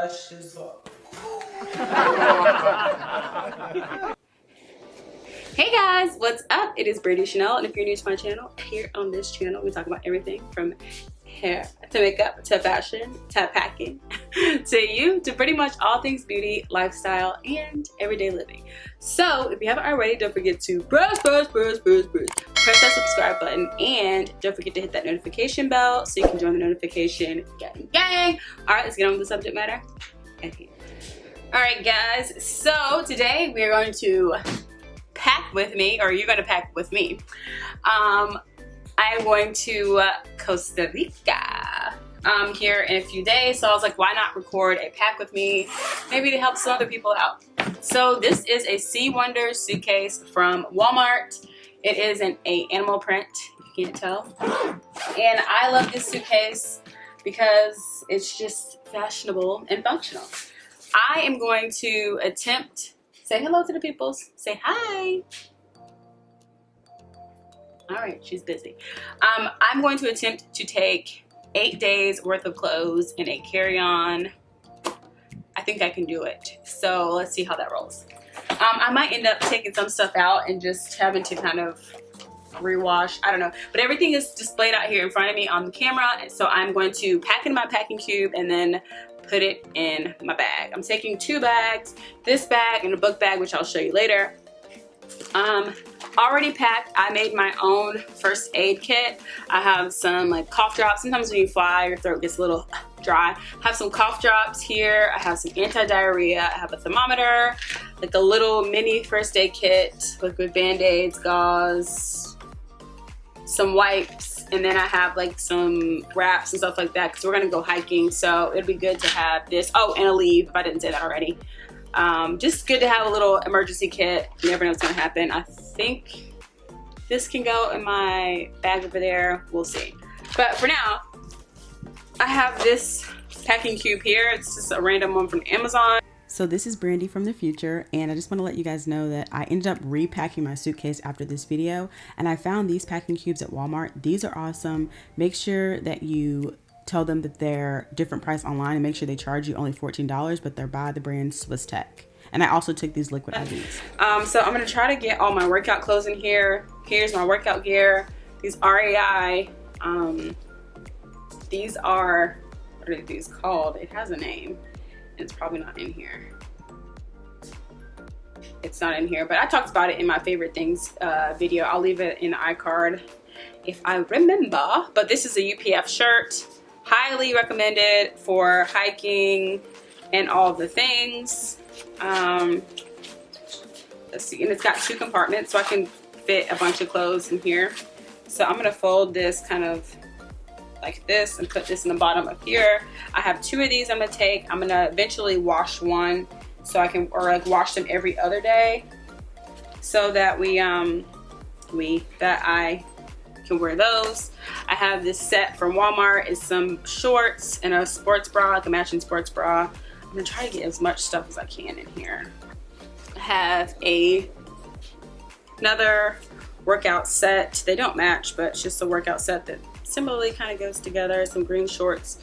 lashes up. Hey guys, what's up? It is Brandy Chanell, and if you're new to my channel, here on this channel we talk about everything from hair to makeup to fashion to packing to you to pretty much all things beauty, lifestyle, and everyday living. So if you haven't already, don't forget to press that subscribe button, and don't forget to hit that notification bell so you can join the notification gang. All right, let's get on with the subject matter at hand. All right guys, so today we are going to pack with me, or you're going to pack with me. I'm going to Costa Rica here in a few days, so I was like, why not record a pack with me, maybe to help some other people out. So this is a Sea Wonder suitcase from Walmart. It is an animal print, if you can't tell, and I love this suitcase because it's just fashionable and functional. I am going to attempt, say hello to the peoples, say hi. All right, she's busy. I'm going to attempt to take 8 days worth of clothes in a carry-on. I think I can do it. So let's see how that rolls. I might end up taking some stuff out and just having to kind of rewash. I don't know. But everything is displayed out here in front of me on the camera. And so I'm going to pack in my packing cube and then put it in my bag. I'm taking 2 bags, this bag and a book bag, which I'll show you later. Already packed. I made my own first aid kit. I have some like cough drops. Sometimes when you fly, your throat gets a little dry. I have some cough drops here. I have some anti-diarrhea. I have a thermometer, like a little mini first aid kit with band-aids, gauze, some wipes, and then I have like some wraps and stuff like that because we're gonna go hiking, so it'd be good to have this. Oh, and a leave if I didn't say that already. Just good to have a little emergency kit. You never know what's gonna happen. I think this can go in my bag over there. We'll see. But for now, I have this packing cube here. It's just a random one from Amazon. So this is Brandy from the future, and I just want to let you guys know that I ended up repacking my suitcase after this video, and I found these packing cubes at Walmart. These are awesome. Make sure that you tell them that they're different price online and make sure they charge you only $14, but they're by the brand Swiss Tech. And I also took these liquid IVs. So I'm gonna try to get all my workout clothes in here. Here's my workout gear. These REI, these are, what are these called? It has a name. It's probably not in here. It's not in here, but I talked about it in my favorite things video. I'll leave it in the iCard if I remember. But this is a UPF shirt. Highly recommended for hiking and all the things. Let's see, and it's got 2 compartments, so I can fit a bunch of clothes in here. So I'm gonna fold this kind of like this and put this in the bottom of here. I have 2 of these I'm gonna take. I'm gonna eventually wash one so I can, or like wash them every other day so that I can wear those. I have this set from Walmart. It's some shorts and a sports bra, like a matching sports bra. I'm gonna try to get as much stuff as I can in here. I have another workout set. They don't match, but it's just a workout set that similarly kind of goes together. Some green shorts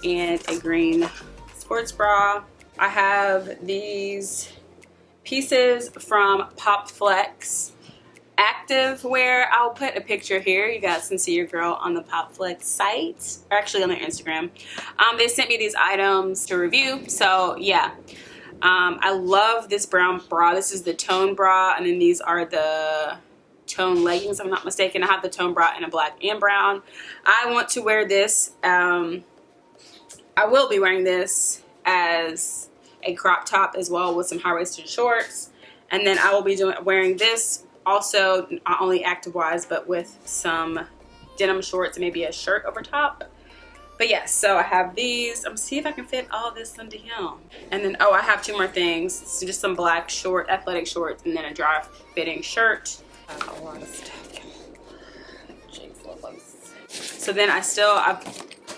and a green sports bra. I have these pieces from Pop Flex active wear. I'll put a picture here. You guys can see your girl on the Pop Flex site, or actually on their Instagram. They sent me these items to review, so yeah. I love this brown bra. This is the tone bra, and then these are the tone leggings, if I'm not mistaken. I have the tone bra in a black and brown. I want to wear this. I will be wearing this as a crop top as well with some high-waisted shorts, and then I will be wearing this also, not only active wise, but with some denim shorts and maybe a shirt over top. But yes, so I have these. I'm gonna see if I can fit all this into him. And then, oh, I have 2 more things. So just some black short, athletic shorts, and then a dry fitting shirt. A lot of stuff. So then I've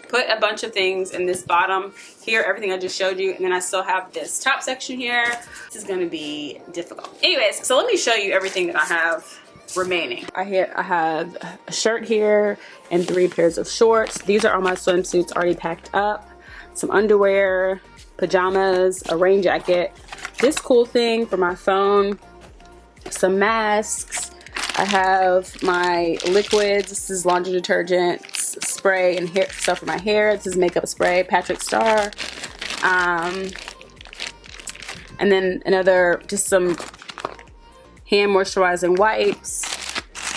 put a bunch of things in this bottom here, everything I just showed you, and then I still have this top section here. This is gonna be difficult. Anyways, so let me show you everything that I have remaining. I have a shirt here and 3 pairs of shorts. These are all my swimsuits already packed up. some underwear, pajamas, a rain jacket, this cool thing for my phone, some masks. I have my liquids. This is laundry detergent, spray, and hair stuff for my hair. This is makeup spray, Patrick Star. And then just some hand moisturizing wipes.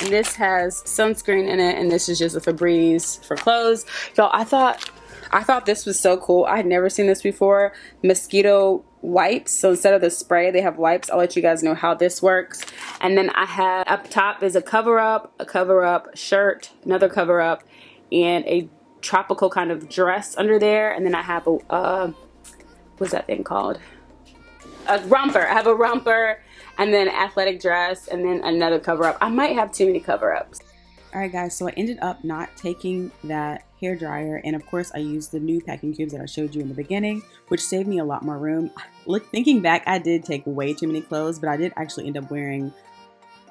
And this has sunscreen in it, and this is just a Febreze for clothes. Y'all, I thought this was so cool. I had never seen this before. Mosquito wipes. So instead of the spray, they have wipes. I'll let you guys know how this works. And then I have up top is a cover up shirt, another cover up, and a tropical kind of dress under there. And then I have a what's that thing called? A romper. I have a romper, and then athletic dress, and then another cover up. I might have too many cover ups. Alright guys, so I ended up not taking that hair dryer, and of course I used the new packing cubes that I showed you in the beginning, which saved me a lot more room. Thinking back, I did take way too many clothes, but I did actually end up wearing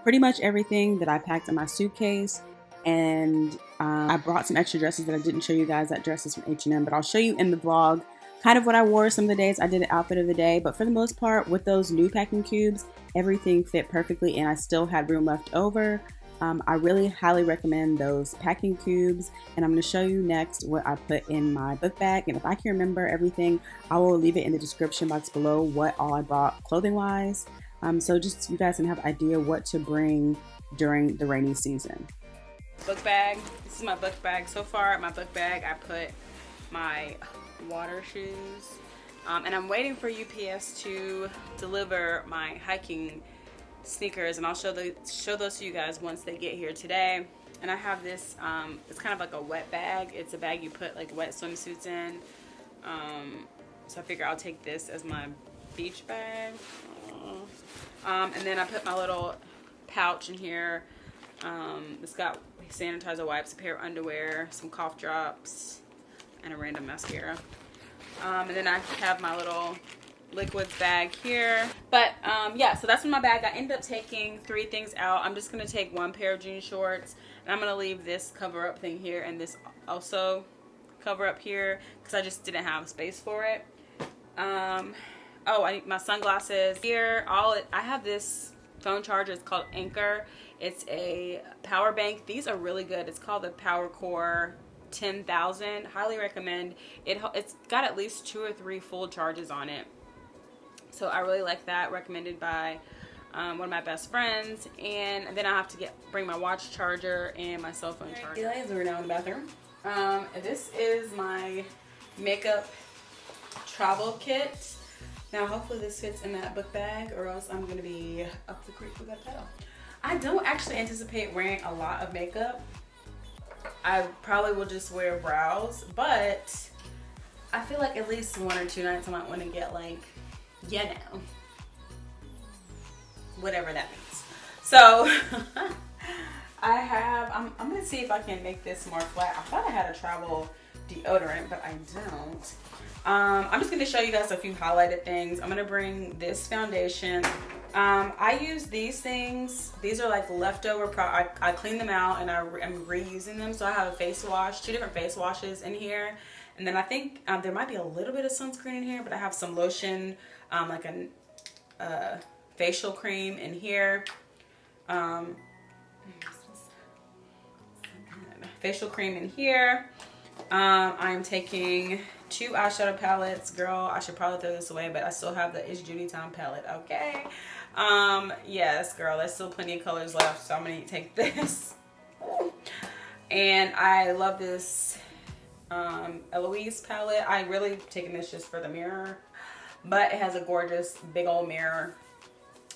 pretty much everything that I packed in my suitcase. And I brought some extra dresses that I didn't show you guys. That dress is from H&M, but I'll show you in the vlog kind of what I wore some of the days. I did an outfit of the day, but for the most part with those new packing cubes, everything fit perfectly and I still had room left over. I really highly recommend those packing cubes, and I'm going to show you next what I put in my book bag. And if I can remember everything, I will leave it in the description box below what all I bought clothing wise. So just you guys can have an idea what to bring during the rainy season. Book bag. This is my book bag. So far in my book bag I put my water shoes, and I'm waiting for UPS to deliver my hiking sneakers, and I'll show those to you guys once they get here today. And I have this it's kind of like a wet bag. It's a bag you put like wet swimsuits in, so I figure I'll take this as my beach bag. And then I put my little pouch in here. It's got sanitizer wipes, a pair of underwear, some cough drops, and a random mascara. And then I have my little liquids bag here. But yeah, so that's in my bag. I ended up taking 3 things out. I'm just gonna take 1 pair of jean shorts, and I'm gonna leave this cover up thing here and this also cover up here because I just didn't have space for it. Oh, I need my sunglasses here. I have this phone charger. It's called Anchor. It's a power bank. These are really good. It's called the PowerCore 10,000. Highly recommend it. It's got at least 2 or 3 full charges on it, so I really like that. Recommended by one of my best friends. And then I have to bring my watch charger and my cell phone charger. Guys, we're now in the bathroom. This is my makeup travel kit. Now hopefully this fits in that book bag, or else I'm gonna be up the creek with that pedal. I don't actually anticipate wearing a lot of makeup. I probably will just wear brows, but I feel like at least 1 or 2 nights I might want to get like, you know, whatever that means. So I'm gonna see if I can make this more flat. I thought I had a travel deodorant, but I don't. I'm just gonna show you guys a few highlighted things. I'm gonna bring this foundation. I use these things. These are like leftover I clean them out and I'm reusing them. So I have a face wash, 2 different face washes in here. And then I think there might be a little bit of sunscreen in here, but I have some lotion, like a facial cream in here. Facial cream in here. I'm taking 2 eyeshadow palettes. Girl, I should probably throw this away, but I still have the It's Judy Time palette, okay? Yes, girl, there's still plenty of colors left, so I'm gonna take this. And I love this Eloise palette. I really taken this just for the mirror, but it has a gorgeous big old mirror.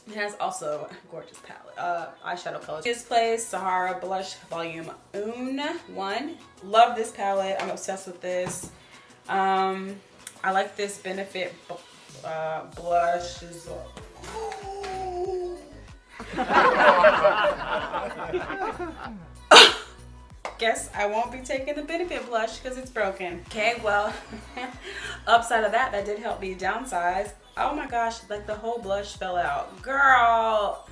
It has also a gorgeous palette, eyeshadow colors. This Place Sahara Blush Volume 1. Love this palette. I'm obsessed with this. I like this Benefit blush. Guess I won't be taking the Benefit blush because it's broken. Okay, well, upside of that did help me downsize. Oh my gosh, like the whole blush fell out. Girl,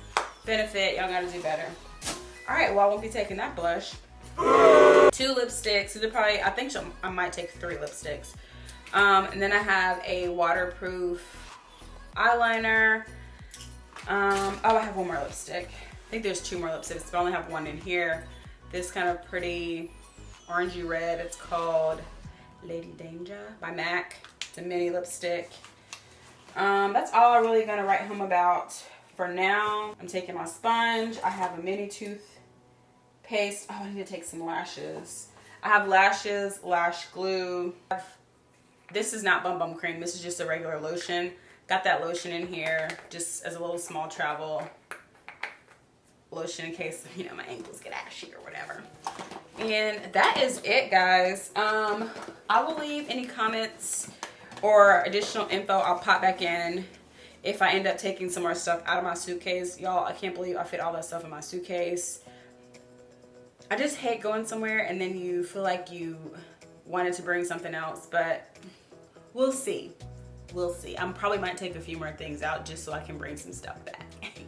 Benefit, y'all gotta do better. All right, well, I won't be taking that blush. 2 lipsticks. These are probably, I think I might take 3 lipsticks. And then I have a waterproof eyeliner. Oh, I have one more lipstick. I think there's 2 more lipsticks, but I only have one in here. This kind of pretty orangey red. It's called Lady Danger by MAC. It's a mini lipstick. That's all I'm really gonna write home about for now. I'm taking my sponge. I have a mini toothpaste. Oh, I need to take some lashes. I have lashes, lash glue. This is not Bum Bum Cream. This is just a regular lotion. Got that lotion in here just as a little small travel lotion in case, you know, my ankles get ashy or whatever. And that is it, guys. I will leave any comments or additional info. I'll pop back in if I end up taking some more stuff out of my suitcase. Y'all, I can't believe I fit all that stuff in my suitcase. I just hate going somewhere and then you feel like you wanted to bring something else, but we'll see. We'll see. I probably might take a few more things out just so I can bring some stuff back.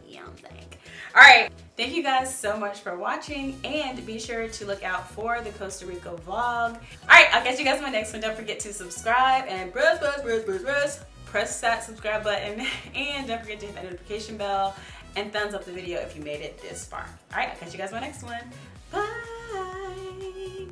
You know what I'm saying? All right. Thank you guys so much for watching, and be sure to look out for the Costa Rica vlog. All right, I'll catch you guys in my next one. Don't forget to subscribe and press that subscribe button, and don't forget to hit that notification bell and thumbs up the video if you made it this far. All right, I'll catch you guys in my next one. Bye.